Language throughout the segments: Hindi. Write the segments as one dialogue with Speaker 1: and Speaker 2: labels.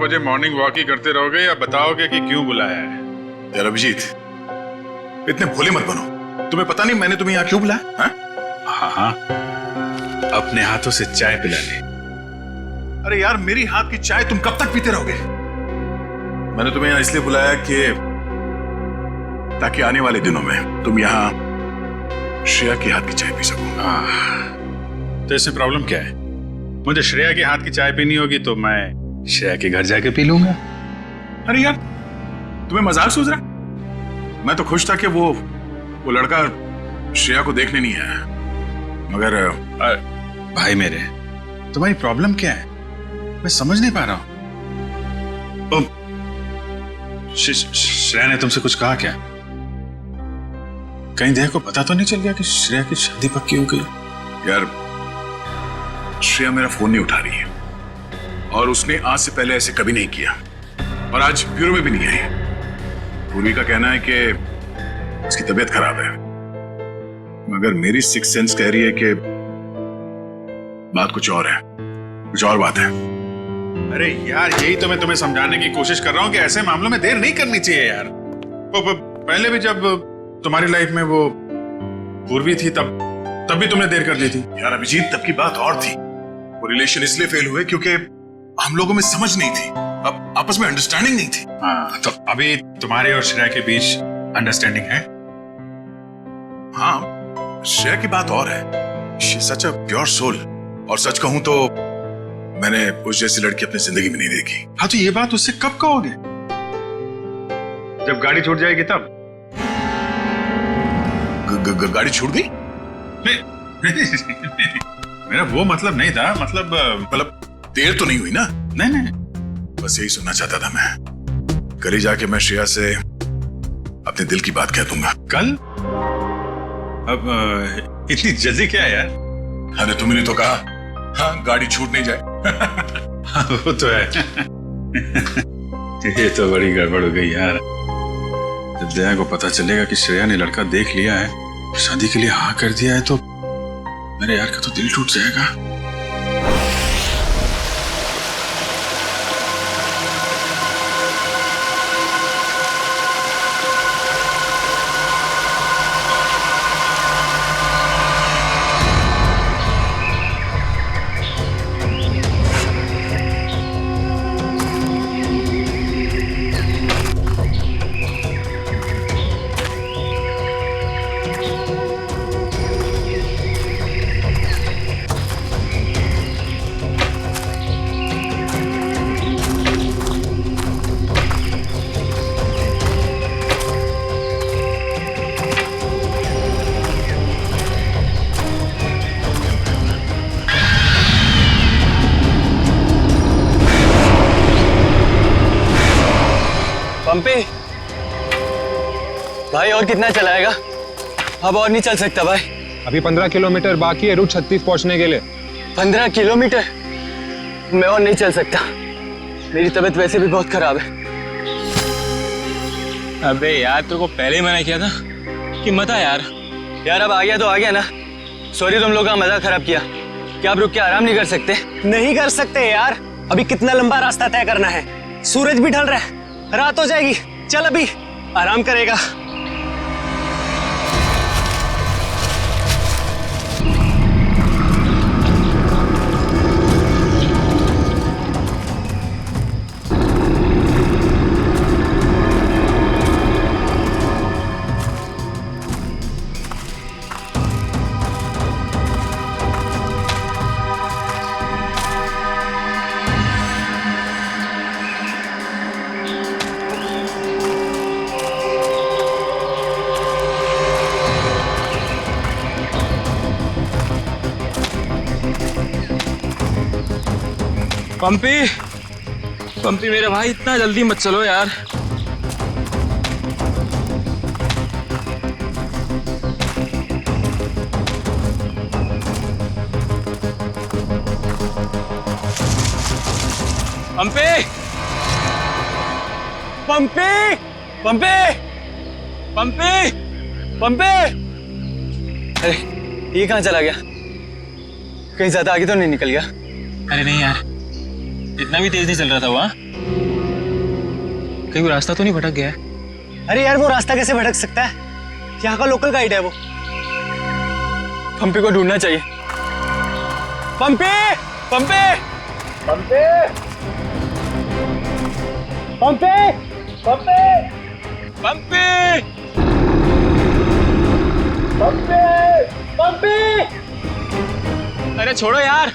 Speaker 1: बजे मॉर्निंग वॉक ही करते रहोगे या बताओगे कि क्यों बुलाया है?
Speaker 2: यार अभिजीत, इतने भोले मत बनो। तुम्हें पता नहीं मैंने तुम्हें यहाँ क्यों बुलाया?
Speaker 1: हाँ हाँ, अपने हाथों से चाय पिला ले।
Speaker 2: अरे यार, मेरी हाथ की चाय तुम कब तक पीते रहोगे? मैंने तुम्हें यहाँ इसलिए बुलाया कि ताकि आने वाले दिनों में तुम यहाँ श्रेया के हाथ की चाय पी सको।
Speaker 1: तो इसमें प्रॉब्लम क्या है? मुझे श्रेया के हाथ की चाय पीनी होगी तो मैं श्रेया के घर जाके पी लूंगा।
Speaker 2: अरे यार, तुम्हें मजाक सूझ रहा? मैं तो खुश था कि वो लड़का श्रेया को देखने नहीं आया, मगर
Speaker 1: भाई मेरे, तुम्हारी प्रॉब्लम क्या है? मैं समझ नहीं पा रहा हूं। श्रेया ने तुमसे कुछ कहा क्या? कहीं देह को पता तो नहीं चल गया कि श्रेया की शादी पक्की हो गई?
Speaker 2: यार, श्रेया मेरा फोन नहीं उठा रही है और उसने आज से पहले ऐसे कभी नहीं किया और आज ब्यूरो में भी नहीं आई। पूर्वी का कहना है कि उसकी तबीयत खराब है, मगर मेरी सिक्स सेंस कह रही है कि बात कुछ और है, कुछ और बात है।
Speaker 1: अरे यार, यही तो मैं तुम्हें समझाने की कोशिश कर रहा हूं कि ऐसे मामलों में देर नहीं करनी चाहिए यार। पहले भी जब तुम्हारी लाइफ में वो पूर्वी थी तब भी तुमने देर कर दी थी।
Speaker 2: यार अभिजीत, तब की बात और थी। वो रिलेशन इसलिए फेल हुए क्योंकि हम लोगों में समझ नहीं थी, अब आपस में अंडरस्टैंडिंग नहीं थी।
Speaker 1: हाँ, तो अभी तुम्हारे और श्रेया के बीच अंडरस्टैंडिंग है?
Speaker 2: हाँ, श्रेया की बात और है। She such a pure soul, और सच कहूं तो मैंने उस जैसी लड़की अपनी जिंदगी में नहीं देखी।
Speaker 1: हाँ, तो ये बात उससे कब कहोगे? जब गाड़ी छूट जाएगी तब?
Speaker 2: गाड़ी छूट गई?
Speaker 1: मेरा वो मतलब नहीं था। मतलब
Speaker 2: देर तो नहीं हुई ना?
Speaker 1: नहीं,
Speaker 2: बस यही सुनना चाहता था मैं। कल ही जाके मैं श्रेया से अपने दिल की बात कह दूंगा।
Speaker 1: कल? अब इतनी जल्दी क्या है यार?
Speaker 2: अरे तुमने तो कहा, हाँ, गाड़ी छूट नहीं जाए।
Speaker 1: हाँ, वो तो है। ये तो बड़ी गड़बड़ हो गई यार। जब दया को पता चलेगा कि श्रेया ने लड़का देख लिया है, शादी के लिए हाँ कर दिया है, तो मेरे यार का तो दिल टूट जाएगा।
Speaker 3: पंपी भाई, और कितना चलाएगा? अब और नहीं चल सकता भाई।
Speaker 4: अभी 15 किलोमीटर बाकी है रूट 36 पहुंचने के लिए।
Speaker 3: 15 किलोमीटर? मैं और नहीं चल सकता, मेरी तबीयत वैसे भी बहुत खराब है।
Speaker 5: अबे यार, तुमको पहले ही मना किया था कि मत आ यार।
Speaker 3: यार अब आ गया तो आ गया ना। सॉरी, तुम लोग का मजा खराब किया। क्या आप रुक के आराम नहीं कर सकते?
Speaker 6: नहीं कर सकते यार, अभी कितना लंबा रास्ता तय करना है। सूरज भी ढल रहा है, रात हो जाएगी। चल अभी आराम करेगा।
Speaker 5: पंपी मेरे भाई, इतना जल्दी मत चलो यार। पंपी पंपी पंपी पंपी पंपी!
Speaker 3: अरे ये कहाँ चला गया? कहीं ज्यादा आगे तो नहीं निकल गया?
Speaker 5: अरे नहीं यार, इतना भी तेज नहीं चल रहा था वो। कहीं वो रास्ता तो नहीं भटक गया है?
Speaker 6: अरे यार वो रास्ता कैसे भटक सकता है? यहाँ का लोकल गाइड है वो। पंपी को ढूंढना चाहिए। पंपी! पंपी! पंपी! पंपी! पंपी!
Speaker 5: पंपी!
Speaker 6: पंपी! पंपी!
Speaker 5: अरे छोड़ो यार,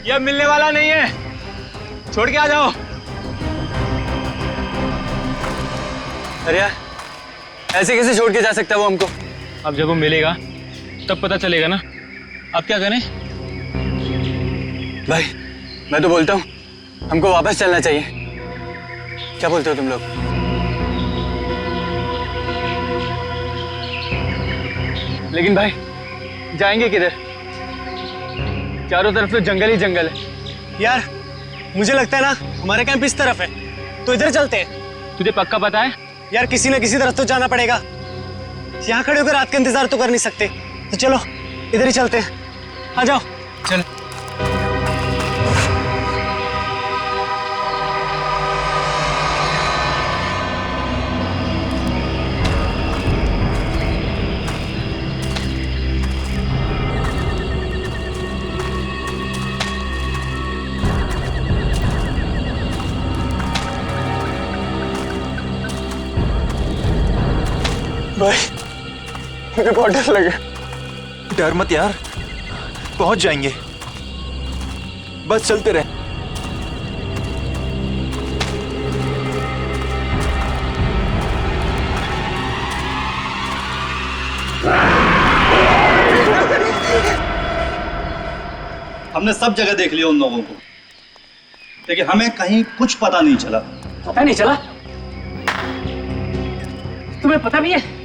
Speaker 5: ये अब मिलने वाला नहीं है, छोड़ के आ जाओ।
Speaker 6: अरे यार ऐसे कैसे छोड़ के जा सकता है वो हमको?
Speaker 5: अब जब वो मिलेगा तब पता चलेगा ना। अब क्या करें?
Speaker 6: भाई मैं तो बोलता हूँ हमको वापस चलना चाहिए। क्या बोलते हो तुम लोग? लेकिन भाई जाएंगे किधर? चारों तरफ तो जंगल ही जंगल है। यार मुझे लगता है ना हमारा कैंप इस तरफ है, तो इधर चलते हैं।
Speaker 5: तुझे पक्का पता है?
Speaker 6: यार किसी ना किसी तरफ तो जाना पड़ेगा। यहाँ खड़े होकर रात का इंतजार तो कर नहीं सकते, तो चलो इधर ही चलते हैं। आ जाओ।
Speaker 5: चल।
Speaker 6: भाई मुझे बहुत डर लगा।
Speaker 7: डर मत यार, पहुंच जाएंगे, बस चलते रहे।
Speaker 8: हमने सब जगह देख लिया उन लोगों को, लेकिन हमें कहीं कुछ पता नहीं चला।
Speaker 9: पता नहीं चला? तुम्हें पता नहीं है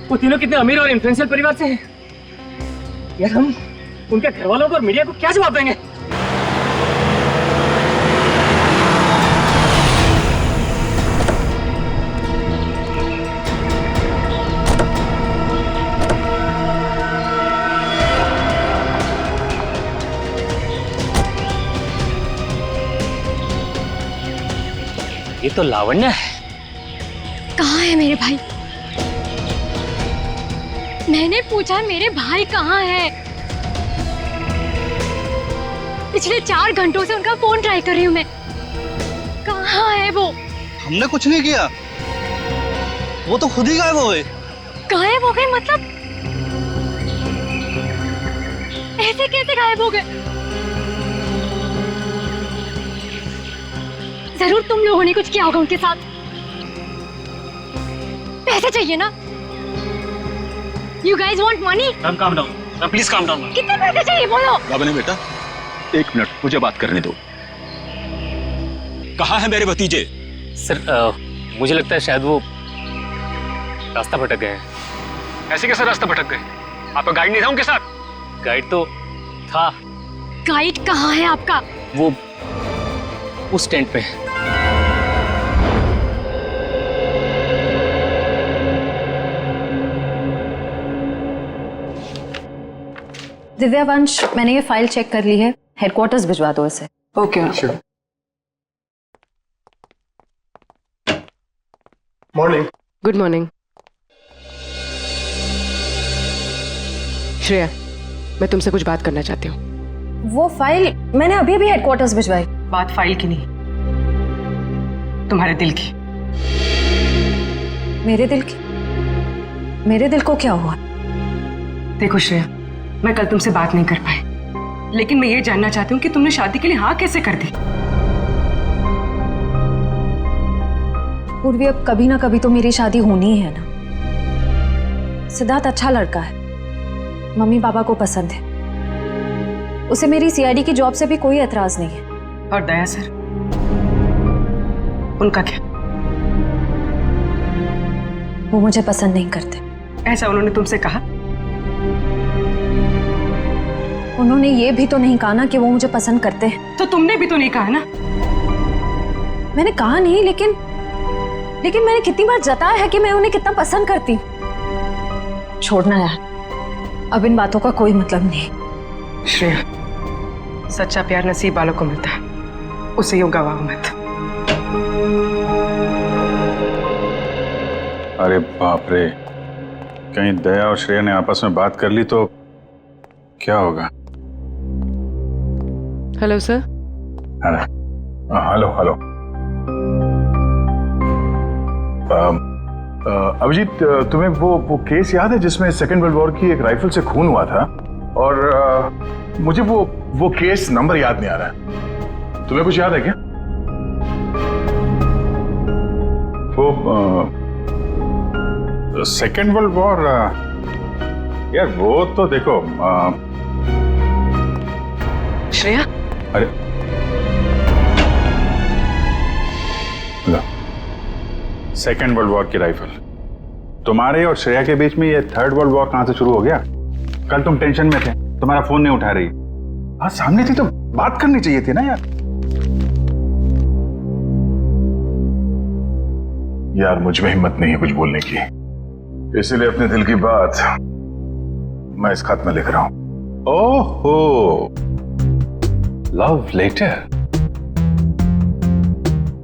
Speaker 9: वो तीनों कितने अमीर और इन्फ्लुएंशियल परिवार से हैं? यार हम उनके घर वालों को और मीडिया को क्या जवाब देंगे? ये तो लावण्य है।
Speaker 10: कहाँ है मेरे भाई? मैंने पूछा मेरे भाई कहाँ है? पिछले 4 घंटों से उनका फोन ट्राई कर रही हूँ मैं। कहाँ है वो?
Speaker 8: हमने कुछ नहीं किया, वो तो खुद ही गायब हो गए।
Speaker 10: गायब हो गए मतलब? ऐसे कैसे गायब हो गए? जरूर तुम लोगों ने कुछ किया होगा उनके साथ। पैसे चाहिए ना? You guys want money?
Speaker 9: Ma'am calm down, ma'am please calm down।
Speaker 10: कितने पैसे चाहिए बोलो?
Speaker 2: बाबा बेटा 1 मिनट मुझे बात करने दो।
Speaker 5: कहाँ है मेरे भतीजे?
Speaker 9: सर मुझे लगता है शायद वो रास्ता भटक गए हैं। ऐसे कैसे रास्ता भटक गए? आपका गाइड नहीं था उनके साथ? गाइड तो था।
Speaker 10: गाइड कहाँ है आपका?
Speaker 9: वो उस टेंट पे है।
Speaker 11: दिव्यावंश, मैंने ये फाइल चेक कर ली है, हेडक्वार्टर्स भिजवा दो इसे।
Speaker 3: Okay morning.
Speaker 12: Good morning. Shreya, मैं तुमसे कुछ बात करना चाहती हूँ।
Speaker 11: वो फाइल मैंने अभी अभी हेडक्वार्टर्स भिजवाई।
Speaker 12: बात फाइल की नहीं, तुम्हारे दिल की।
Speaker 11: मेरे दिल की? मेरे दिल को क्या हुआ?
Speaker 12: देखो श्रेया, मैं कल तुमसे बात नहीं कर पाई, लेकिन मैं ये जानना चाहती हूँ कि तुमने शादी के लिए हाँ कैसे कर दी?
Speaker 11: पूर्वी, अब कभी ना कभी तो मेरी शादी होनी ही है ना। सिद्धार्थ अच्छा लड़का है, मम्मी पापा को पसंद है, उसे मेरी सीआईडी की जॉब से भी कोई एतराज नहीं है।
Speaker 12: और दया सर, उनका क्या?
Speaker 11: वो मुझे पसंद नहीं करते।
Speaker 12: ऐसा उन्होंने तुमसे कहा?
Speaker 11: उन्होंने ये भी तो नहीं कहा ना कि वो मुझे पसंद करते हैं।
Speaker 12: तो तुमने भी तो नहीं कहा ना?
Speaker 11: मैंने कहा नहीं, लेकिन मैंने कितनी बार जताया है कि मैं उन्हें कितना पसंद करती हूँ। छोड़ना यार, अब इन बातों का कोई मतलब नहीं।
Speaker 12: श्रेया, सच्चा प्यार नसीब वालों को मिलता है, उसे यूं गवाओ मत।
Speaker 1: अरे बाप रे, कहीं दया और श्रेया ने आपस में बात कर ली तो क्या होगा?
Speaker 12: Hello sir.
Speaker 2: Hello hello. Abhijit, तुम्हें वो केस याद है जिसमें सेकेंड वर्ल्ड वॉर की एक राइफल से खून हुआ था? और मुझे वो केस नंबर याद नहीं आ रहा है। तुम्हें कुछ याद है क्या?
Speaker 1: वो सेकेंड वर्ल्ड वॉर, यार वो तो देखो
Speaker 12: श्रेया,
Speaker 1: अरे सेकेंड वर्ल्ड वॉर की राइफल, तुम्हारे और श्रेया के बीच में ये थर्ड वर्ल्ड वॉर कहां से शुरू हो गया? कल तुम टेंशन में थे, तुम्हारा फोन नहीं उठा रही। हाँ, सामने थी तो बात करनी चाहिए थी ना यार।
Speaker 2: यार मुझ में हिम्मत नहीं है कुछ बोलने की, इसीलिए अपने दिल की बात मैं इस खत में लिख रहा हूं।
Speaker 1: ओहो, लव लेटर।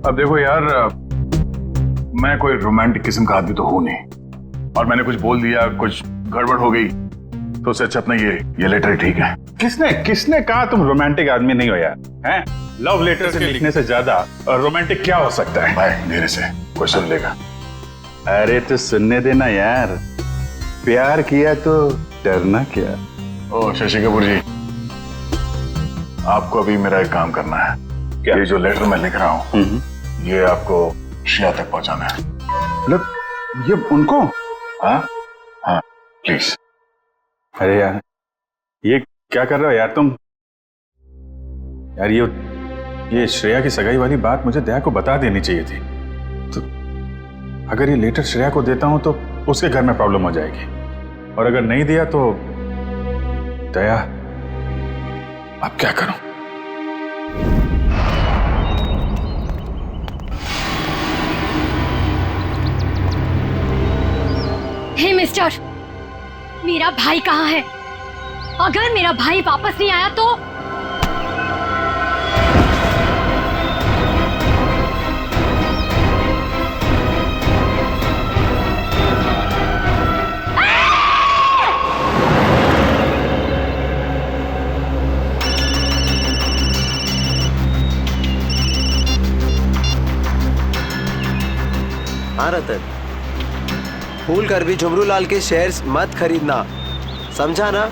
Speaker 2: अब देखो यार, मैं कोई रोमांटिक किस्म का आदमी तो हूं नहीं, और मैंने कुछ बोल दिया, कुछ गड़बड़ हो गई, तो उससे अच्छा अपना ये लेटर ठीक है।
Speaker 1: किसने कहा तुम रोमांटिक आदमी नहीं हो यार? हैं? लव लेटर से लिखने से ज्यादा रोमांटिक क्या हो सकता है?
Speaker 2: भाई धीरे से, कोई सुन लेगा।
Speaker 1: अरे तो सुनने देना यार, प्यार किया तो डरना क्या।
Speaker 2: ओ शशि कपूर जी, आपको अभी मेरा एक काम करना है।
Speaker 1: क्या?
Speaker 2: ये जो लेटर मैं लिख रहा हूँ ये आपको श्रेया तक पहुंचाना है।
Speaker 1: मतलब ये उनको?
Speaker 2: हाँ हाँ प्लीज।
Speaker 1: अरे यार ये क्या कर रहे हो यार तुम? यार ये श्रेया की सगाई वाली बात मुझे दया को बता देनी चाहिए थी। तो अगर ये लेटर श्रेया को देता हूं तो उसके घर में प्रॉब्लम हो जाएगी, और अगर नहीं दिया तो दया, अब क्या करूं?
Speaker 10: हे मिस्टर, मेरा भाई कहाँ है? अगर मेरा भाई वापस नहीं आया तो
Speaker 3: हाँ रतन, भूल कर भी झुमरू लाल के शेयर्स मत खरीदना, समझा ना?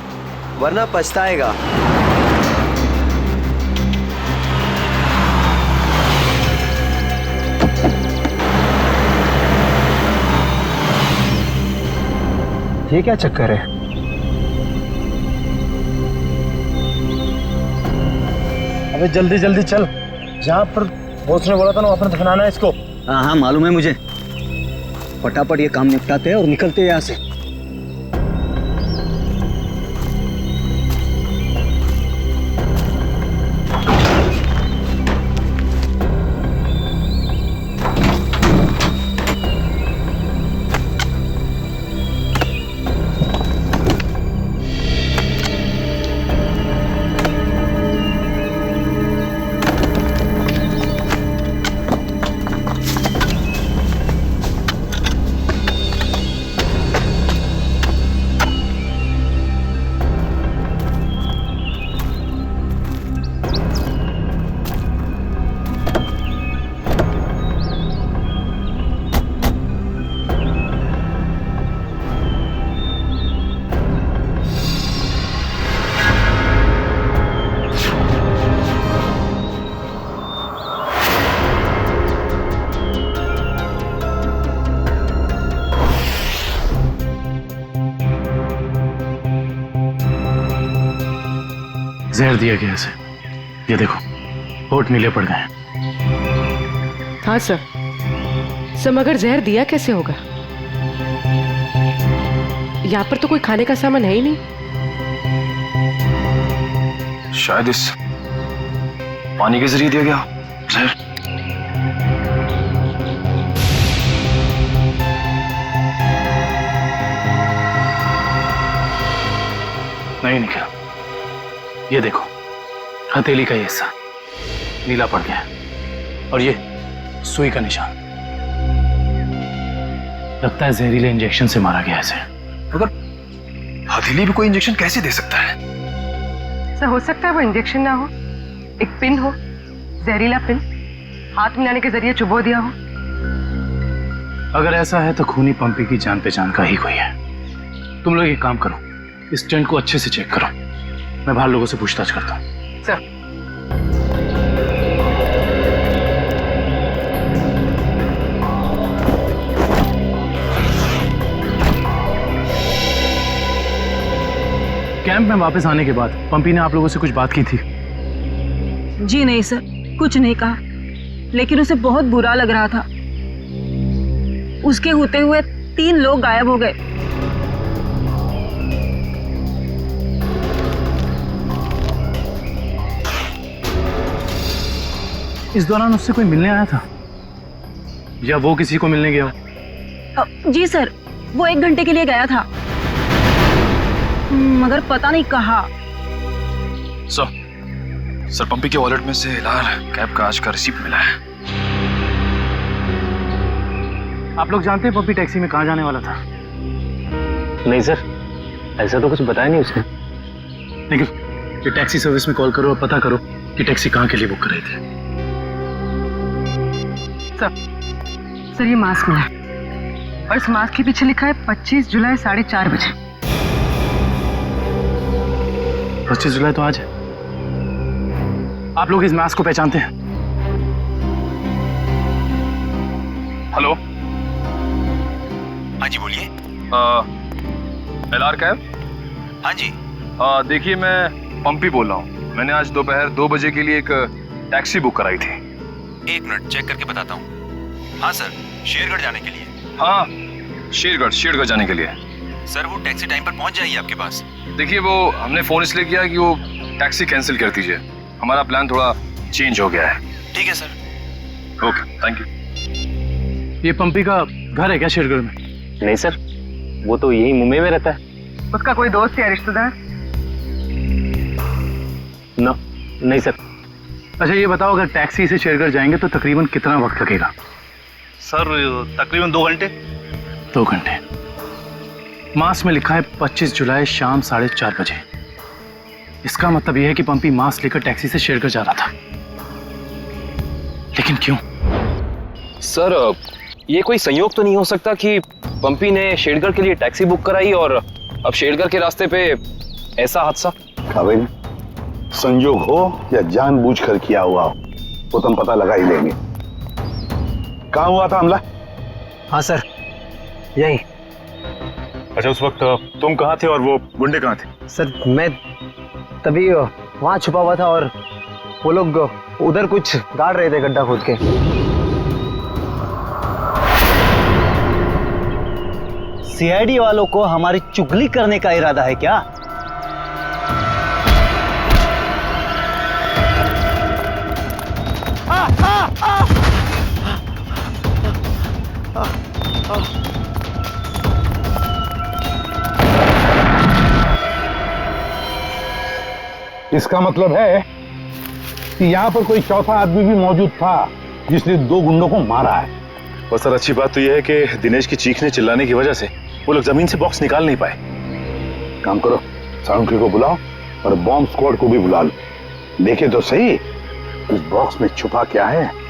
Speaker 3: वरना पछताएगा।
Speaker 6: ये क्या चक्कर है? अबे जल्दी जल्दी चल, जहाँ पर बॉस ने बोला था ना वहाँ पर दफनाना है इसको।
Speaker 3: हाँ हाँ मालूम है मुझे, फटाफट ये काम निपटाते हैं और निकलते हैं यहाँ से।
Speaker 9: जहर दिया गया इसे, ये देखो होठ नीले पड़ गए।
Speaker 12: हाँ सर, मगर जहर दिया कैसे होगा? यहाँ पर तो कोई खाने का सामान है ही नहीं।
Speaker 3: शायद इस पानी के जरिए दिया गया जहर।
Speaker 9: नहीं निकला, ये देखो हथेली का ये हिस्सा नीला पड़ गया है, और ये सुई का निशान। लगता है जहरीले इंजेक्शन से मारा गया है।
Speaker 7: मगर हथेली भी कोई इंजेक्शन कैसे दे सकता है?
Speaker 12: सर हो सकता है वो इंजेक्शन ना हो, एक पिन हो, जहरीला पिन हाथ मिलाने के जरिए चुबो दिया हो।
Speaker 9: अगर ऐसा है तो खूनी पंपी की जान पहचान का ही कोई है। तुम लोग एक काम करो, इस टेंट को अच्छे से चेक करो, मैं बाहर लोगों से पूछताछ करता हूँ।
Speaker 12: सर
Speaker 9: कैंप में वापस आने के बाद पंपी ने आप लोगों से कुछ बात की थी?
Speaker 11: जी नहीं सर, कुछ नहीं कहा, लेकिन उसे बहुत बुरा लग रहा था। उसके होते हुए 3 लोग गायब हो गए।
Speaker 9: इस दौरान उससे कोई मिलने आया था या वो किसी को मिलने गया हो?
Speaker 11: जी सर, वो 1 घंटे के लिए गया था, मगर पता नहीं कहाँ।
Speaker 7: सर पंपी के वॉलेट में से लाल कैब का आज का रिसीप्ट मिला है।
Speaker 9: आप लोग जानते हैं पंपी टैक्सी में कहाँ जाने वाला था?
Speaker 5: नहीं सर, ऐसा तो कुछ बताया नहीं उसने।
Speaker 9: लेकिन ये टैक्सी सर्विस में कॉल करो और पता करो कि टैक्सी कहाँ के लिए बुक कर रही थी।
Speaker 12: सर ये मास्क मिला और इस मास्क के पीछे लिखा है 25 जुलाई 4:30 बजे।
Speaker 9: 25 जुलाई तो आज है। आप लोग इस मास्क को पहचानते हैं?
Speaker 7: हेलो, हाँ जी बोलिए। LR cab? हाँ जी। देखिए मैं पंपी बोल रहा हूँ। मैंने आज दोपहर 2 बजे के लिए एक टैक्सी बुक कराई थी।
Speaker 13: 1 मिनट चेक करके बताता हूँ। हाँ सर, शेरगढ़ जाने के लिए।
Speaker 7: हाँ, शेरगढ़ जाने के लिए।
Speaker 13: सर वो टैक्सी टाइम पर पहुँच जाएगी आपके पास।
Speaker 7: देखिए वो हमने फोन इसलिए किया कि वो टैक्सी कैंसिल कर दीजिए, हमारा प्लान थोड़ा चेंज हो गया है।
Speaker 13: ठीक है सर।
Speaker 7: Okay, thank you.
Speaker 9: ये पंपी का घर है क्या शेरगढ़ में?
Speaker 5: नहीं सर, वो तो यही मुंबई में रहता है।
Speaker 12: उसका कोई दोस्त या रिश्तेदार?
Speaker 5: नहीं सर।
Speaker 9: अच्छा ये बताओ, अगर टैक्सी से शेरगढ़ जाएंगे तो तकरीबन कितना वक्त लगेगा?
Speaker 8: सर तकरीबन 2 घंटे।
Speaker 9: 2 घंटे। मास में लिखा है 25 जुलाई शाम 4:30 बजे। इसका मतलब यह है कि पंपी मास लेकर टैक्सी से शेरगढ़ जा रहा था। लेकिन क्यों?
Speaker 14: सर ये कोई संयोग तो नहीं हो सकता कि पंपी ने शेरगढ़ के लिए टैक्सी बुक कराई और अब शेरगढ़ के रास्ते पे ऐसा हादसा?
Speaker 15: काबिल, संयोग हो या जानबूझकर किया हुआ हो वो तुम पता लगा ही लेंगे। कहाँ हुआ था हमला?
Speaker 3: हाँ सर, यही।
Speaker 2: अच्छा उस वक्त तुम कहाँ थे और वो गुंडे कहाँ थे?
Speaker 3: सर मैं तभी वहाँ छुपा हुआ था और वो लोग उधर कुछ गाड़ रहे थे गड्ढा खोद के।
Speaker 8: सीआईडी वालों को हमारी चुगली करने का इरादा है क्या?
Speaker 15: इसका मतलब है कि यहाँ पर कोई चौथा आदमी भी मौजूद था जिसने 2 गुंडों को मारा है।
Speaker 2: और सर अच्छी बात तो यह है कि दिनेश की चीखने चिल्लाने की वजह से वो लोग जमीन से बॉक्स निकाल नहीं पाए।
Speaker 15: काम करो, साउंड्री को बुलाओ और बॉम्ब स्क्वाड को भी बुला लो। देखे तो सही इस बॉक्स में छुपा क्या है।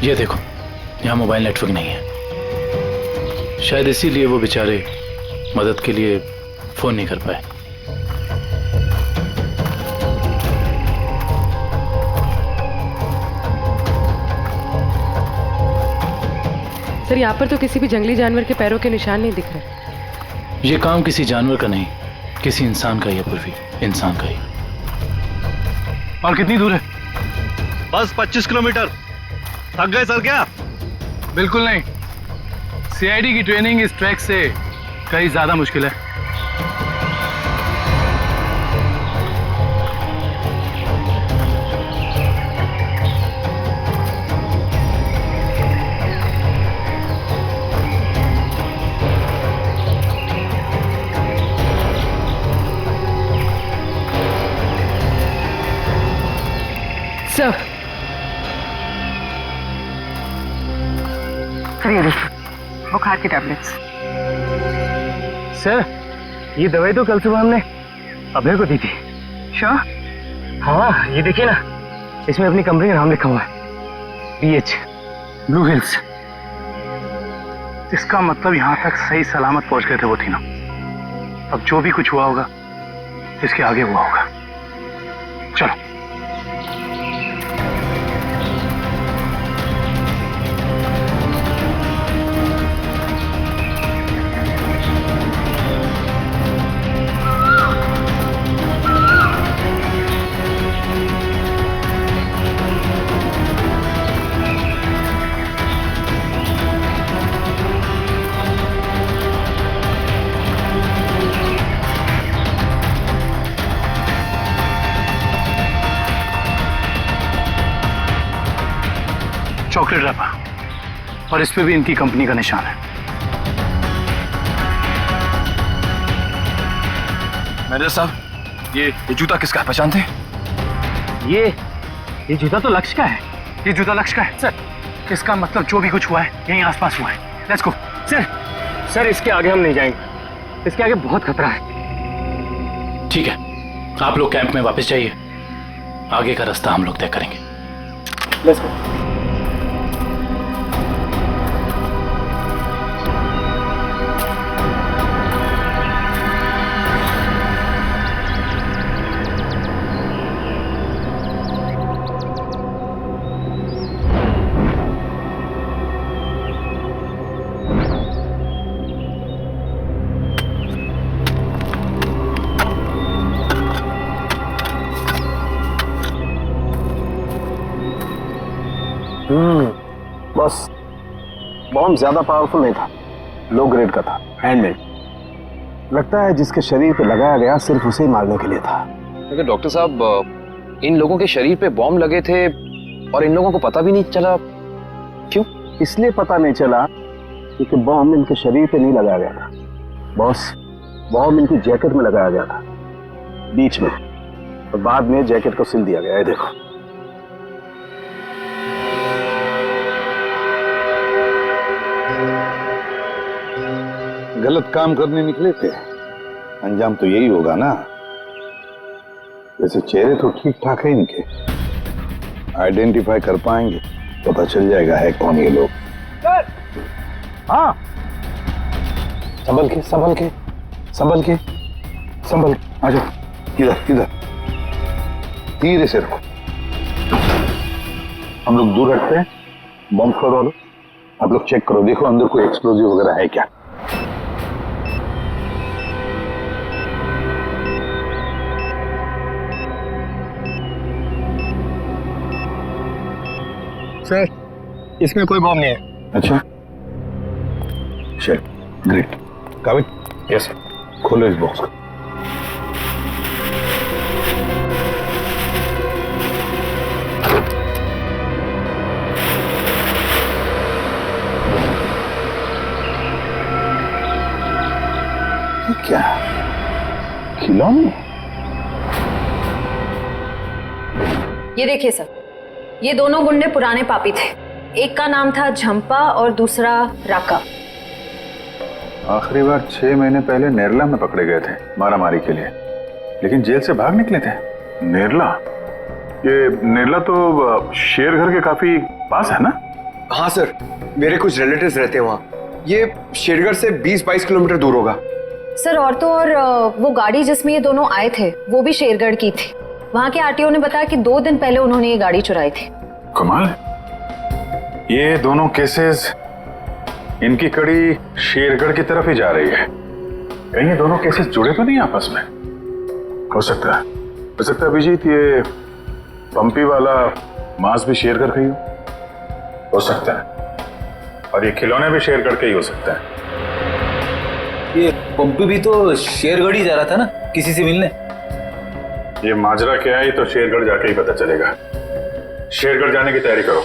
Speaker 9: ये देखो, यहाँ मोबाइल नेटवर्क नहीं है। शायद इसीलिए वो बेचारे मदद के लिए फोन नहीं कर पाए।
Speaker 12: सर यहाँ पर तो किसी भी जंगली जानवर के पैरों के निशान नहीं दिख रहे।
Speaker 9: ये काम किसी जानवर का नहीं, किसी इंसान का ही है पूर्वी, इंसान का ही। और कितनी दूर है?
Speaker 8: बस 25 किलोमीटर। थक गए सर क्या?
Speaker 9: बिल्कुल नहीं, सीआईडी की ट्रेनिंग इस ट्रैक से कहीं ज्यादा मुश्किल है।
Speaker 12: सर ये देखिए बुखार की टैबलेट्स।
Speaker 6: सर ये दवाई तो कल सुबह हमने अभय को दी थी।
Speaker 12: श्योर?
Speaker 6: हाँ ये देखिए ना, इसमें अपनी कंपनी का नाम लिखा हुआ है, BH ब्लू हिल्स।
Speaker 9: इसका मतलब यहाँ तक सही सलामत पहुंच गए थे वो तीनों। अब जो भी कुछ हुआ होगा इसके आगे हुआ होगा। चलो। चॉकलेट रैपर और इस पे भी इनकी कंपनी का निशान है।
Speaker 7: मैनेजर साहब, ये जूता किसका है, पहचानते हैं?
Speaker 6: ये जूता तो लक्ष्य का है।
Speaker 9: ये जूता लक्ष्य का है सर। इसका मतलब जो भी कुछ हुआ है यहीं आसपास हुआ है। Let's go.
Speaker 6: सर इसके आगे हम नहीं जाएंगे, इसके आगे बहुत खतरा है।
Speaker 9: ठीक है, आप लोग कैंप में वापस जाइए, आगे का रास्ता हम लोग तय करेंगे।
Speaker 6: Let's go.
Speaker 15: बस बॉम्ब ज्यादा पावरफुल नहीं था, लो ग्रेड का था, हैंडमेड। लगता है जिसके शरीर पे लगाया गया सिर्फ उसे ही मारने के लिए था।
Speaker 14: लेकिन डॉक्टर साहब, इन लोगों के शरीर पे बॉम्ब लगे थे और इन लोगों को पता भी नहीं चला। क्यों?
Speaker 15: इसलिए पता नहीं चला क्योंकि बॉम्ब इनके शरीर पे नहीं लगाया गया था बॉस, बॉम्ब इनकी जैकेट में लगाया गया था बीच में, और बाद में जैकेट को सिल दिया गया है। देखो गलत काम करने निकले थे, अंजाम तो यही होगा ना। वैसे चेहरे तो ठीक ठाक है इनके, आइडेंटिफाई कर पाएंगे, पता चल जाएगा है कौन ये लोग। हाँ, संभल के संभल के संभल के संभल के, आ जाओ। इधर इधर धीरे से रखो, हम लोग दूर रखते हैं। बॉम्ब फोड़ वालों, आप लोग चेक करो, देखो अंदर कोई एक्सप्लोजिव वगैरह है क्या।
Speaker 6: सर इसमें कोई बॉम्ब नहीं है।
Speaker 15: अच्छा, शिट, ग्रेट। काबिल,
Speaker 7: यस सर।
Speaker 15: खोलो इस बॉक्स को। ये क्या, खिलौने?
Speaker 11: ये देखिए सर, ये दोनों गुंडे पुराने पापी थे। एक का नाम था झंपा और दूसरा राका।
Speaker 2: आखिरी बार 6 महीने पहले नेरला में पकड़े गए थे मारामारी के लिए, लेकिन जेल से भाग निकले थे। नेरला? ये नेरला तो शेरघर के काफी पास है ना?
Speaker 3: हाँ सर, मेरे कुछ रिलेटिव्स रहते हैं वहाँ। ये शेरगढ़ से 20-22 किलोमीटर दूर होगा।
Speaker 11: सर और तो और वो गाड़ी जिसमें ये दोनों आए थे वो भी शेरगढ़ की थी। वहाँ के आरटीओ ने बताया कि 2 दिन पहले उन्होंने ये गाड़ी चुराई थी।
Speaker 2: कमाल, ये दोनों केसेस, इनकी कड़ी शेरगढ़ की तरफ ही जा रही है। कहीं ये दोनों केसेस जुड़े तो नहीं आपस में? हो सकता है अभिजीत, ये पंपी वाला मांस भी शेरगढ़ का ही हो सकता है, और ये खिलौने भी शेरगढ़ के ही हो सकता है।
Speaker 5: ये पंपी भी तो शेरगढ़ ही जा रहा था ना किसी से मिलने।
Speaker 2: ये माजरा क्या है तो शेरगढ़ जाके ही पता चलेगा। शेरगढ़ जाने की तैयारी करो।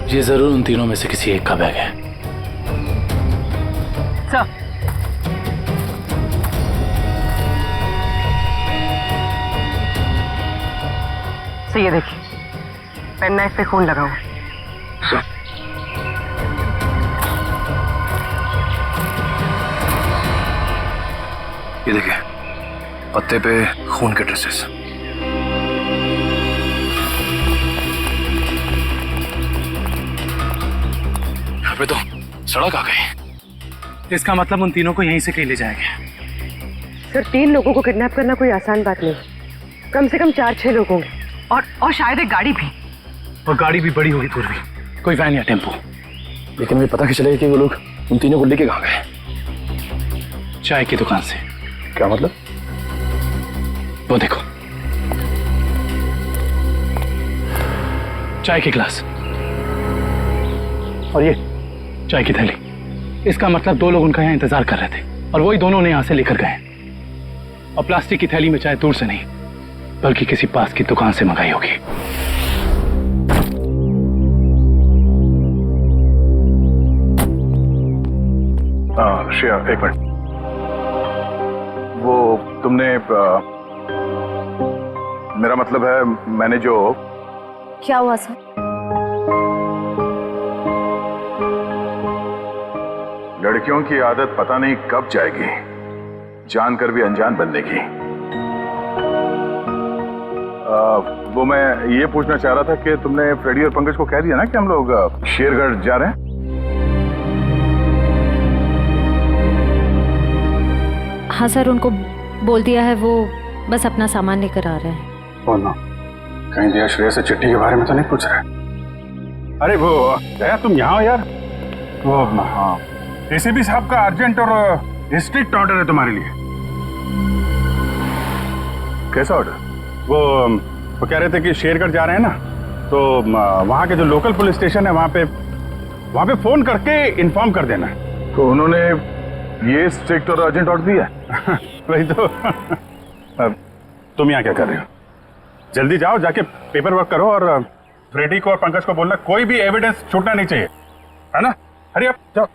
Speaker 9: ये जरूर उन तीनों में से किसी एक का बैग है।
Speaker 12: सर, तो ये देखिए, पेन नाइफ पे खून लगा हुआ।
Speaker 7: ये देखिए, पत्ते पे खून के ट्रेसेस। यहाँ पे तो सड़क आ गई।
Speaker 9: इसका मतलब उन तीनों को यहीं से कहीं ले जाएंगे।
Speaker 12: सर, 3 लोगों को किडनैप करना कोई आसान बात नहीं। कम से कम 4-6 लोग होंगे और शायद एक गाड़ी भी।
Speaker 9: और गाड़ी भी बड़ी होगी पूर्वी, कोई वैन या टेम्पो।
Speaker 7: लेकिन मुझे पता कैसे चलेगा कि वो लोग उन तीनों को लेके कहाँ गए?
Speaker 9: चाय की दुकान से।
Speaker 7: क्या मतलब?
Speaker 9: वो देखो, चाय के गिलास और ये चाय की थैली। इसका मतलब 2 लोग उनका यहाँ इंतजार कर रहे थे और वही दोनों ने यहाँ से लेकर गए। और प्लास्टिक की थैली में चाय दूर से नहीं बल्कि किसी पास की दुकान से मंगाई होगी।
Speaker 2: श्रेया, एक मिनट। वो तुमने मेरा मतलब है, मैंने जो।
Speaker 11: क्या हुआ सर?
Speaker 2: लड़कियों की आदत पता नहीं कब जाएगी, जानकर भी अनजान बनने की। वो मैं ये पूछना चाह रहा था कि तुमने फ्रेडी और पंकज को कह दिया ना कि हम लोग शेरगढ़ जा रहे हैं?
Speaker 11: हाँ सर, उनको बोल दिया है, वो बस अपना सामान लेकर आ रहे हैं।
Speaker 2: बोलना कहीं दिया श्रेया से चिट्ठी के बारे में तो नहीं पूछ रहे? अरे वो दया, तुम यहाँ हो यार। वो हाँ, एसीपी साहब का अर्जेंट और स्ट्रिक्ट ऑर्डर है तुम्हारे लिए। कैसा ऑर्डर? वो कह रहे थे कि शेरगढ़ जा रहे हैं ना, तो वहाँ के जो लोकल पुलिस स्टेशन है वहाँ पे फोन करके इन्फॉर्म कर देना। तो उन्होंने ये स्ट्रिक्ट और अर्जेंट ऑर्डर दिया? वही तो। तुम यहाँ क्या कर रहे हो? जल्दी जाओ, जाके पेपर वर्क करो और फ्रेडी को और पंकज को बोलना कोई भी एविडेंस छूटना नहीं चाहिए, है ना? हरी अप, जाओ।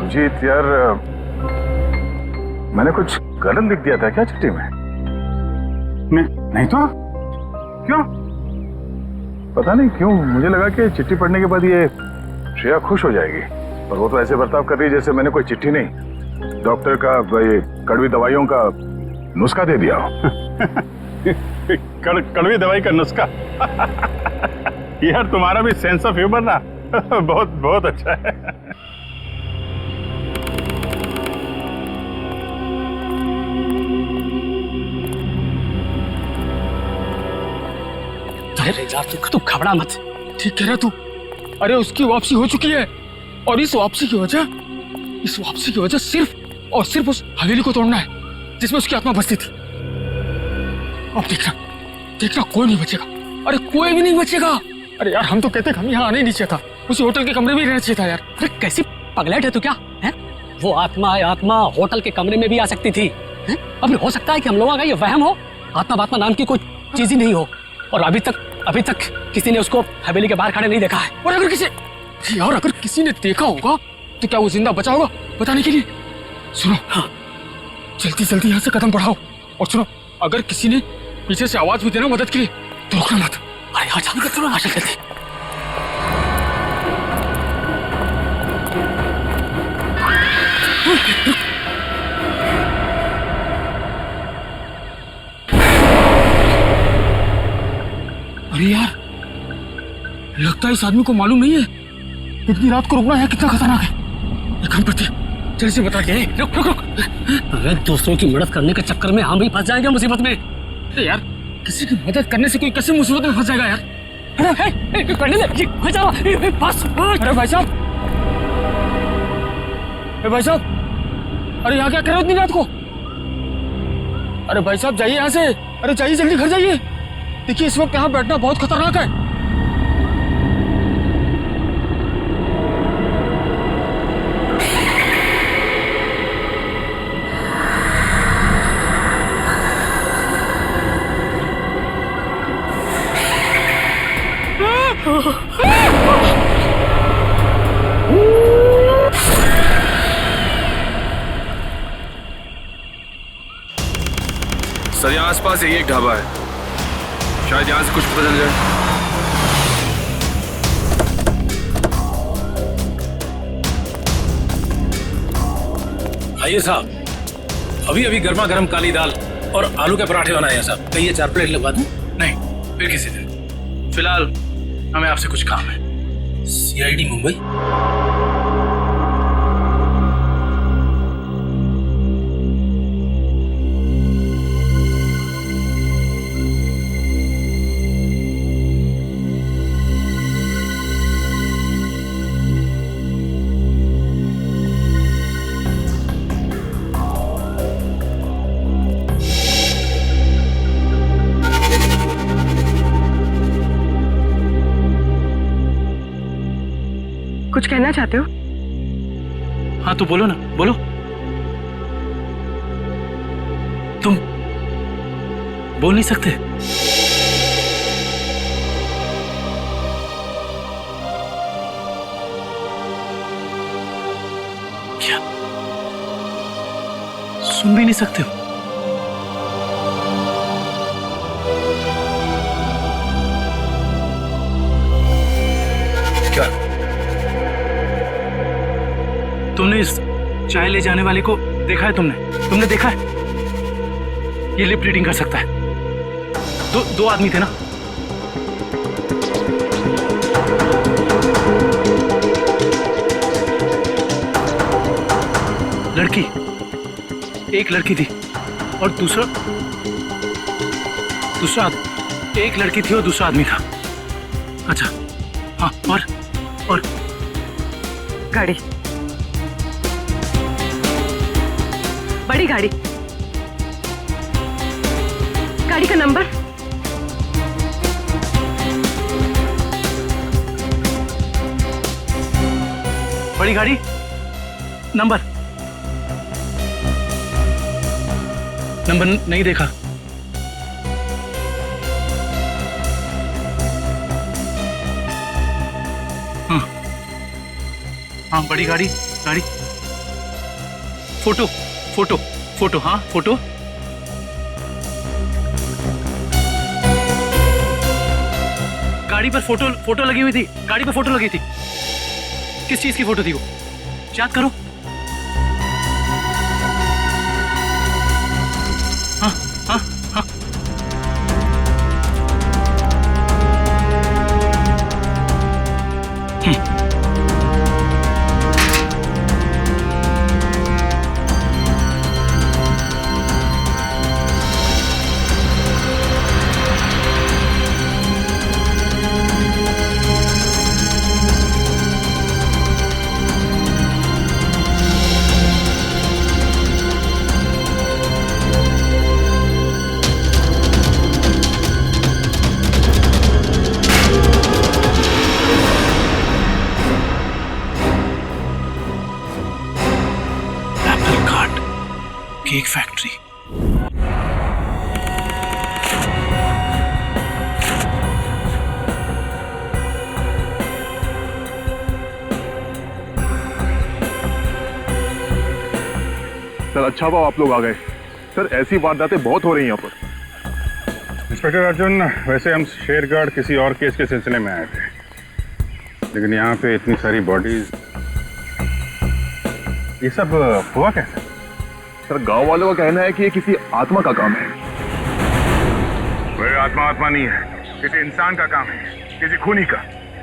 Speaker 2: अजीत यार, मैंने कुछ गलत लिख दिया था क्या चिट्ठी में? नहीं तो क्यों? पता नहीं क्यों मुझे लगा कि चिट्ठी पढ़ने के बाद ये श्रेया खुश हो जाएगी, और वो तो ऐसे बर्ताव कर रही है जैसे मैंने कोई चिट्ठी नहीं, डॉक्टर का ये कड़वी दवाइयों का नुस्खा दे दिया हो। कड़वी दवाई का नुस्खा। यार तुम्हारा भी सेंस ऑफ ह्यूमर ना बहुत बहुत अच्छा है।
Speaker 6: अरे यार तू घबरा मत, ठीक कह रहा तू। अरे उसकी वापसी हो चुकी है, और इस वापसी की वजह सिर्फ और सिर्फ उस हवेली को तोड़ना है जिसमें उसकी आत्मा बसती थी। अब देखना कोई नहीं बचेगा। अरे कोई भी नहीं बचेगा। अरे यार हम तो कहते हम यहाँ आने नहीं चाहिए था, उसी होटल के कमरे में ही रहना चाहिए था यार।
Speaker 5: अरे कैसी पगलेट है तू क्या है? वो आत्मा होटल के कमरे में भी आ सकती थी। अभी हो सकता है कि हम लोगों का ये वहम हो, आत्मा नाम की कोई चीज ही नहीं हो, और अभी तक किसी ने उसको हवेली के बाहर खड़े नहीं देखा है।
Speaker 6: और अगर किसी ने देखा होगा तो क्या वो जिंदा बचा होगा बताने के लिए? सुनो, हाँ, जल्दी यहाँ से कदम बढ़ाओ। और सुनो, अगर किसी ने पीछे से आवाज भी देना मदद के लिए तो रोकना मत।
Speaker 5: अरे हाँ, जल्दी।
Speaker 6: अरे यार, लगता है इस आदमी को मालूम नहीं है इतनी रात को रुकना है कितना खतरनाक है। एक काम करते हैं, जल्दी से बता के। रुक।
Speaker 5: अरे दूसरों की मदद करने के चक्कर में हम भी फंस जाएंगे मुसीबत में।
Speaker 6: अरे यार, किसी की मदद करने से कोई कैसे मुसीबत में फंस जाएगा यार? अरे भाई साहब, अरे यहाँ क्या कर रहे हो इतनी रात को? अरे भाई साहब जाइए यहाँ से। अरे जाइए, जल्दी घर जाइए। देखिए इस वक्त यहाँ बैठना बहुत खतरनाक है।
Speaker 7: सर यहाँ आसपास यही एक ढाबा है, शायद यहाँ से कुछ पता चल जाए।
Speaker 9: आइए साहब, अभी अभी गर्मा गर्म काली दाल और आलू के पराठे बनाए हैं साहब। कहिए 4 प्लेट लगवा दूं? नहीं, फिर किसी दिन। फिलहाल हमें आपसे कुछ काम है। CID मुंबई।
Speaker 12: कुछ कहना चाहते हो?
Speaker 9: हाँ तो बोलो ना, बोलो। तुम बोल नहीं सकते? क्या सुन भी नहीं सकते हो? क्या तुमने इस चाय ले जाने वाले को देखा है? तुमने देखा है? ये लिप रीडिंग कर सकता है। दो आदमी थे ना? लड़की, एक लड़की थी और दूसरा एक लड़की थी और दूसरा आदमी था। अच्छा हाँ, और
Speaker 12: गाड़ी, बड़ी गाड़ी, गाड़ी का नंबर?
Speaker 9: बड़ी गाड़ी, नंबर नहीं देखा। हाँ बड़ी गाड़ी, फोटो, हाँ फोटो। गाड़ी पर फोटो लगी हुई थी, गाड़ी पर फोटो लगी थी। किस चीज की फोटो थी वो? याद करो। हाँ। Cake factory.
Speaker 7: सर अच्छा हुआ आप लोग आ गए। सर ऐसी वारदातें बहुत हो रही हैं यहाँ पर।
Speaker 1: इंस्पेक्टर अर्जुन, वैसे हम शेरगढ़ किसी और केस के सिलसिले में आए थे, लेकिन यहाँ पे इतनी सारी बॉडीज, ये सब हुआ कैसे?
Speaker 7: सर गांव वालों का कहना है कि ये किसी आत्मा का काम है।
Speaker 1: वह आत्मा नहीं है, किसी इंसान का काम है, किसी खूनी का।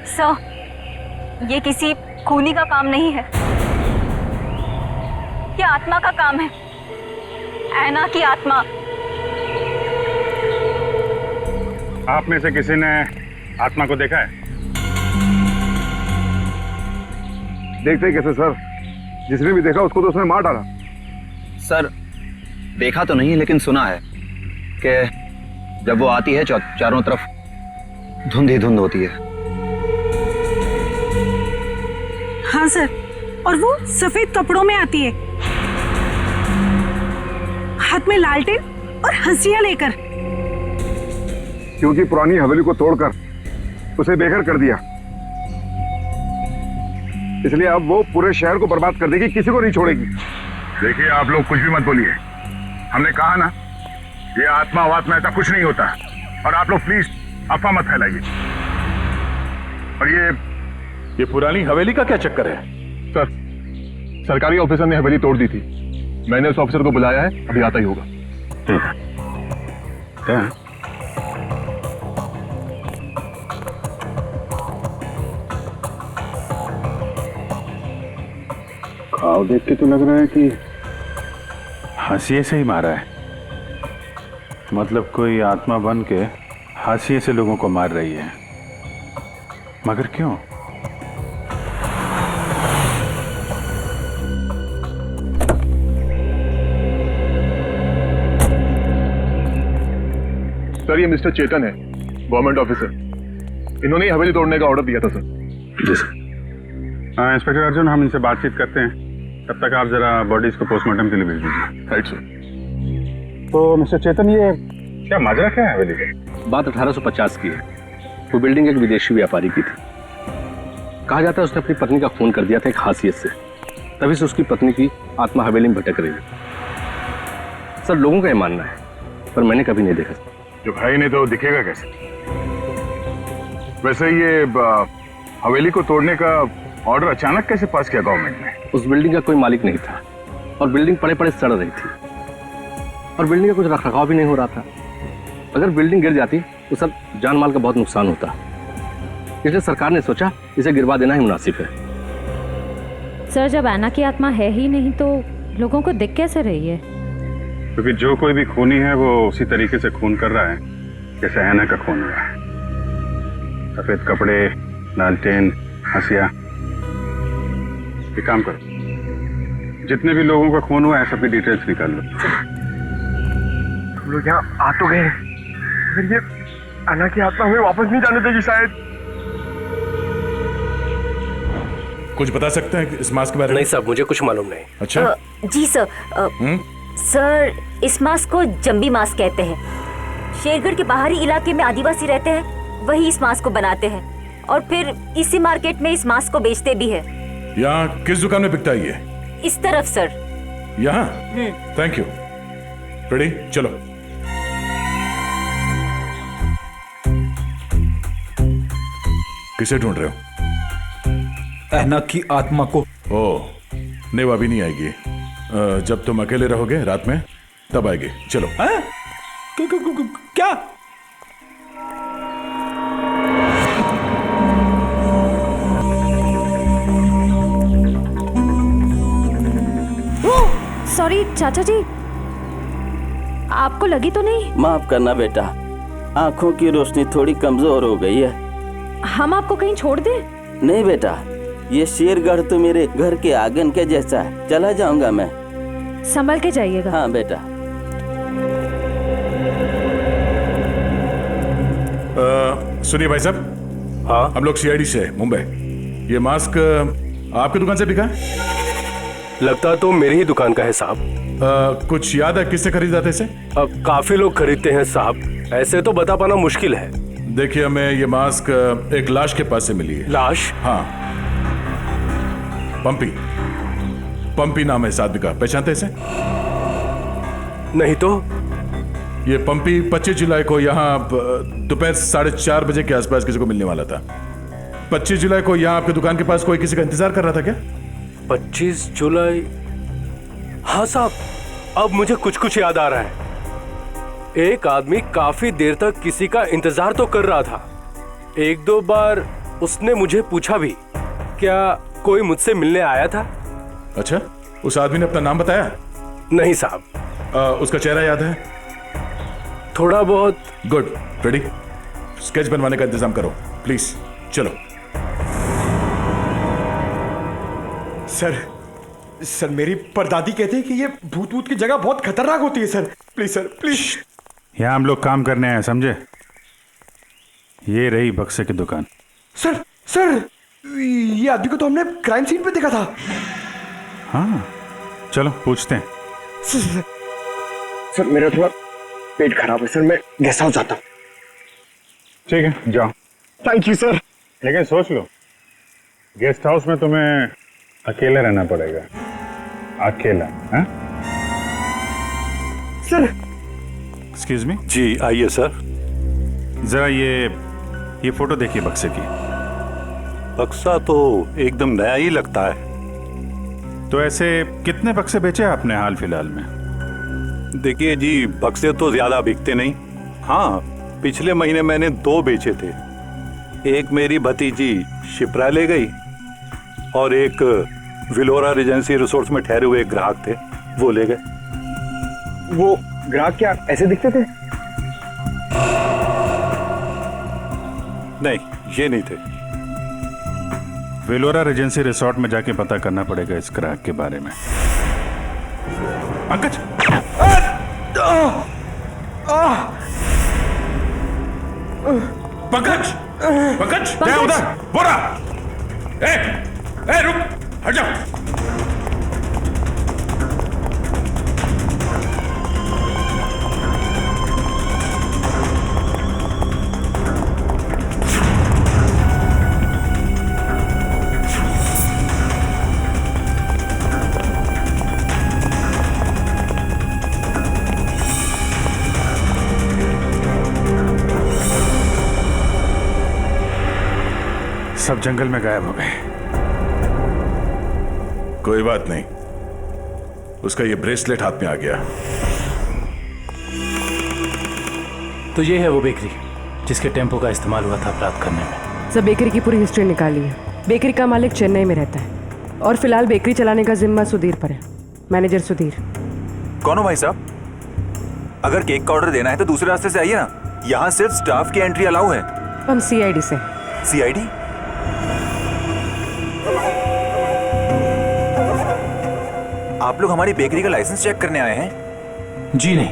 Speaker 11: सर, ये किसी खूनी का काम नहीं है, ये आत्मा का काम है, ऐना की आत्मा।
Speaker 1: आप में से किसी ने आत्मा को देखा है?
Speaker 15: देखते कैसे सर, जिसने भी देखा उसको तो उसने मार डाला।
Speaker 13: सर देखा तो नहीं, लेकिन सुना है कि जब वो आती है चारों तरफ धुंध ही धुंध होती है।
Speaker 11: हाँ सर, और वो सफेद कपड़ों में आती है, हाथ में लालटेन और हंसियां लेकर।
Speaker 15: क्योंकि पुरानी हवेली को तोड़कर उसे बेघर कर दिया, इसलिए अब वो पूरे शहर को बर्बाद कर देगी, किसी को नहीं छोड़ेगी।
Speaker 1: देखिए आप लोग कुछ भी मत बोलिए, हमने कहा ना
Speaker 2: ये आत्मा वात्मा ऐसा कुछ नहीं होता, और आप लोग प्लीज अफवाह मत फैलाइए। और ये पुरानी हवेली का क्या चक्कर है?
Speaker 7: सर, सरकारी ऑफिसर ने हवेली तोड़ दी थी। मैंने उस ऑफिसर को बुलाया है, अभी आता ही होगा।
Speaker 2: ठीक है। क्या? घाव देख के तो लग रहा है कि हाशिए से ही मारा है। मतलब कोई आत्मा बन के हाशिए से लोगों को मार रही है, मगर क्यों?
Speaker 7: सर, ये मिस्टर चेतन है, गवर्नमेंट ऑफिसर। इन्होंने ही हवेली तोड़ने का ऑर्डर दिया था सर।
Speaker 2: जी सर। इंस्पेक्टर अर्जुन, हम इनसे बातचीत करते हैं, तब तक आप जरा बॉडीज को पोस्टमार्टम के लिए भेज दीजिए।
Speaker 7: Right sir.
Speaker 2: तो मिस्टर चेतन, ये क्या माजरा क्या है हवेली का?
Speaker 14: बात 1850 की है। वो बिल्डिंग एक विदेशी व्यापारी की थी। कहा जाता है उसने अपनी पत्नी का खून कर दिया था एक खासियत से, तभी से उसकी पत्नी की आत्मा हवेली में भटक रही है। सर, लोगों का ये मानना है, पर मैंने कभी नहीं देखा।
Speaker 2: जो भाई ने तो दिखेगा कैसे? वैसे ये हवेली को तोड़ने का ऑर्डर अचानक कैसे पास किया गवर्नमेंट ने?
Speaker 14: उस बिल्डिंग का कोई मालिक नहीं था, और बिल्डिंग पड़े पड़े सड़ रही थी, और बिल्डिंग का कुछ रखरखाव भी नहीं हो रहा था। अगर बिल्डिंग गिर जाती तो सब जान माल का बहुत नुकसान होता, इसलिए सरकार ने सोचा इसे गिरवा देना ही मुनासिब है।
Speaker 11: सर, जब ऐना की आत्मा है ही नहीं तो लोगों को दिख कैसे रही है?
Speaker 2: क्योंकि जो कोई भी खूनी है वो उसी तरीके से खून कर रहा है जैसे ऐना का खून हुआ है। सफेद कपड़े, लालटेन, हंसिया। एक काम करो, जितने भी लोगों का खून हुआ है सबकी डिटेल्स निकाल लो।
Speaker 7: हम लोग यहाँ आ तो गए, मगर ये अन्ना की आत्मा हमें वापस नहीं जाने देगी शायद।
Speaker 2: कुछ बता सकते हैं इस मास्क के बारे में?
Speaker 14: नहीं साहब, मुझे कुछ मालूम नहीं।
Speaker 2: अच्छा।
Speaker 16: जी सर। सर, इस मास्क को जंबी मास्क कहते हैं। शेरगढ़ के बाहरी इलाके में आदिवासी रहते हैं, वही इस मास्क को बनाते हैं और फिर इसी मार्केट में इस मास्क को बेचते भी है।
Speaker 2: यहाँ किस दुकान में बिकता है ये?
Speaker 16: इस तरफ सर।
Speaker 2: यहाँ? Thank you. रेडी, चलो। किसे ढूंढ रहे हो?
Speaker 17: ऐना की आत्मा को।
Speaker 2: ओह, नहीं वो अभी नहीं आएगी। जब तुम अकेले रहोगे रात में तब आएगी। चलो।
Speaker 17: क्या?
Speaker 11: सॉरी चाचा जी, आपको लगी तो नहीं?
Speaker 18: माफ करना बेटा, आंखों की रोशनी थोड़ी कमजोर हो गई है।
Speaker 11: हम आपको कहीं छोड़ दें?
Speaker 18: नहीं बेटा, ये शेरगढ़ तो मेरे घर के आंगन के जैसा है। चला जाऊंगा मैं।
Speaker 11: संभल के जाइएगा।
Speaker 18: हाँ बेटा।
Speaker 2: सुनिए भाई साहब। हाँ, हम लोग सीआईडी से मुंबई। ये मास्क आपकी दुकान से बिका है?
Speaker 14: लगता तो मेरी ही दुकान का है साहब।
Speaker 2: कुछ याद है किससे खरीदा था इसे?
Speaker 14: काफी लोग खरीदते हैं साहब, ऐसे तो बता पाना मुश्किल है।
Speaker 2: देखिए, हमें ये मास्क एक लाश के पास से मिली है।
Speaker 14: लाश?
Speaker 2: हाँ, पंपी नाम है इस आदमी का। पहचानते इसे?
Speaker 14: नहीं तो।
Speaker 2: ये पंपी 25 जुलाई को यहाँ दोपहर 4:30 बजे के आसपास किसी को मिलने वाला था। 25 जुलाई को यहाँ आपकी दुकान के पास कोई किसी का इंतजार कर रहा था क्या?
Speaker 14: 25 जुलाई? हाँ साहब, अब मुझे कुछ कुछ याद आ रहा है। एक आदमी काफी देर तक किसी का इंतजार तो कर रहा था। एक दो बार उसने मुझे पूछा भी, क्या कोई मुझसे मिलने आया था?
Speaker 2: अच्छा, उस आदमी ने अपना नाम बताया?
Speaker 14: नहीं साहब।
Speaker 2: उसका चेहरा याद है?
Speaker 14: थोड़ा बहुत।
Speaker 2: गुड। रेडी? स्केच बनवाने का इंतजाम करो प्लीज। चलो।
Speaker 17: सर मेरी परदादी कहते हैं कि ये भूत भूत की जगह बहुत खतरनाक होती है सर। Please sir, please.
Speaker 2: यहाँ हम लोग काम करने आए, समझे? ये रही बक्से की दुकान।
Speaker 17: सर ये आदमी को तो हमने क्राइम सीन पे देखा था।
Speaker 2: हाँ, चलो पूछते हैं।
Speaker 17: सर मेरा थोड़ा पेट खराब है सर, मैं गेस्ट हाउस जाता हूँ।
Speaker 2: ठीक है, जाओ।
Speaker 17: Thank you sir.
Speaker 2: लेकिन सोच लो, गेस्ट हाउस में तुम्हें अकेले रहना पड़ेगा। अकेला? हाँ?
Speaker 19: Excuse me.
Speaker 14: जी आइए सर।
Speaker 19: जरा ये फोटो देखिए बक्से की।
Speaker 14: बक्सा तो एकदम नया ही लगता है।
Speaker 19: तो ऐसे कितने बक्से बेचे आपने हाल फिलहाल में?
Speaker 14: देखिए जी, बक्से तो ज्यादा बिकते नहीं। हाँ, पिछले महीने मैंने 2 बेचे थे। एक मेरी भतीजी शिप्रा ले गई और एक विलोरा रेजेंसी रिसोर्ट्स में ठहरे हुए एक ग्राहक थे, वो ले गए।
Speaker 6: वो ग्राहक क्या ऐसे दिखते थे?
Speaker 14: नहीं, ये नहीं थे।
Speaker 19: वेलोरा रेजेंसी रिसोर्ट में जाके पता करना पड़ेगा इस ग्राहक के बारे में। पंकज! पंकज! पंकज! क्या उधर? बोरा! ए, रुक! हट जाओ! सब जंगल में गायब हो गए।
Speaker 2: कोई बात नहीं, उसका ये ब्रेसलेट हाथ में आ गया।
Speaker 9: तो ये है वो बेकरी जिसके टेम्पो का इस्तेमाल हुआ था अपराध करने में।
Speaker 12: सब बेकरी की पूरी हिस्ट्री निकाली है। बेकरी का मालिक चेन्नई में रहता है और फिलहाल बेकरी चलाने का जिम्मा सुधीर पर है। मैनेजर सुधीर।
Speaker 13: कौन हो भाई साहब? अगर केक का ऑर्डर देना है तो दूसरे रास्ते से आइए ना, यहाँ सिर्फ स्टाफ की एंट्री अलाउ है।
Speaker 12: हम सीआईडी से।
Speaker 13: सीआईडी? आप लोग हमारी बेकरी का लाइसेंस चेक करने आए हैं?
Speaker 9: जी नहीं,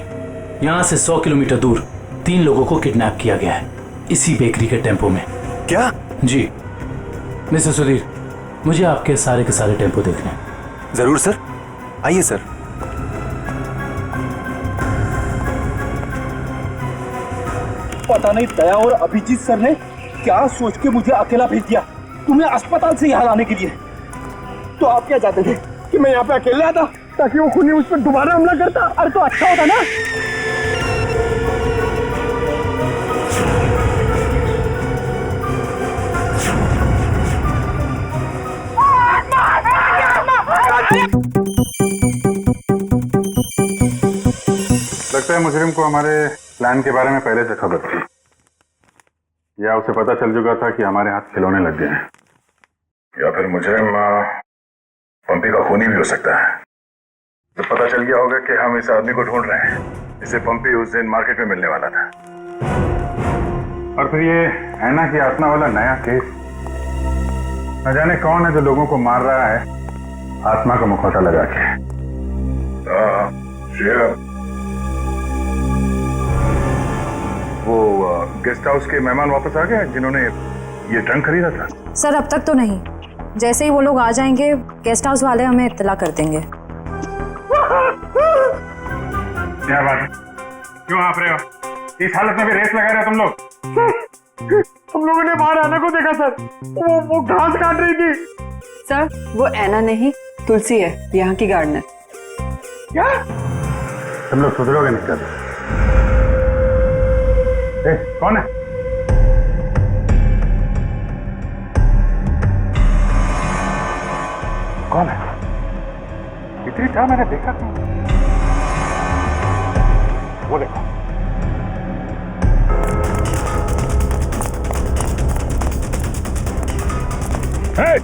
Speaker 9: यहाँ से 100 किलोमीटर दूर 3 लोगों को किडनैप किया गया है, इसी बेकरी के टेम्पो में।
Speaker 13: क्या?
Speaker 9: जी मिस्टर सुधीर, मुझे आपके सारे के सारे टेम्पो देखने हैं।
Speaker 13: जरूर सर, आइए सर।
Speaker 6: पता नहीं दया और अभिजीत सर ने क्या सोच के मुझे अकेला भेज दिया तुम्हें अस्पताल से यहाँ लाने के लिए। तो आप क्या चाहते थे कि मैं यहाँ पे अकेले आता ताकि वो खूनी उस पर दोबारा हमला करता? अरे तो अच्छा होता ना।
Speaker 19: लगता है मुजरिम को हमारे प्लान के बारे में पहले से खबर थी, या उसे पता चल चुका था कि हमारे हाथ खिलौने लग गए हैं,
Speaker 2: या फिर मुजरिम पंपी का खूनी भी हो सकता है। तो पता चल गया होगा कि हम इस आदमी को ढूंढ रहे हैं, इसे पंपी उस दिन मार्केट में मिलने वाला था।
Speaker 19: और फिर ये ऐना की आत्मा वाला नया केस, न जाने कौन है जो लोगों को मार रहा है आत्मा का मुखौटा लगा के। वो गेस्ट हाउस के मेहमान वापस आ गए जिन्होंने ये ट्रंक खरीदा था?
Speaker 11: सर अब तक तो नहीं, जैसे ही वो लोग आ जाएंगे गेस्ट हाउस वाले हमें इत्तला कर देंगे।
Speaker 19: क्या बात, क्यों आप रहे हो? इस हालत में भी रेस लगा रहे हो तुम लोग?
Speaker 6: हम लोगों ने बाहर आने को देखा सर, वो घास काट रही थी।
Speaker 12: सर वो ऐना नहीं, तुलसी है, यहाँ की गार्डनर।
Speaker 6: क्या?
Speaker 19: तुम लोग सुधरोगे नहीं कर? कौन है? कौन है? इतनी था मैंने देखा था। वो देखो। Hey!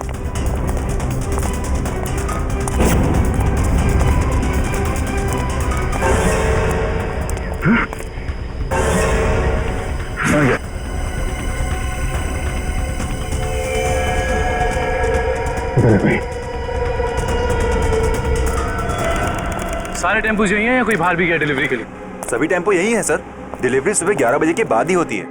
Speaker 7: सारे टेम्पो यही हैं या कोई बाहर भी गया डिलीवरी के लिए?
Speaker 13: सभी टेम्पो यही है सर। डिलीवरी सुबह 11 बजे के बाद ही होती है।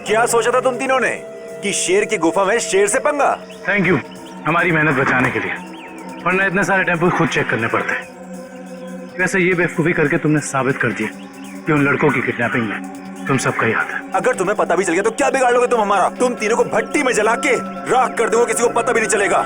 Speaker 13: क्या सोचा था तुम तीनों ने कि शेर की गुफा में शेर से पंगा?
Speaker 9: थैंक यू हमारी मेहनत बचाने के लिए, वरना इतने सारे टेम्पो खुद चेक करने पड़ते हैं। वैसे ये बेवकूफ़ी करके तुमने साबित कर दिया कि उन लड़कों की किडनैपिंग में तुम सबका याद है।
Speaker 17: अगर तुम्हें पता भी चल गया तो क्या बिगाड़ लोगे तुम हमारा? तुम तीनों को भट्टी में जला के राख कर दूंगा, किसी को पता भी नहीं चलेगा।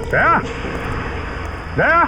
Speaker 19: दया, दया!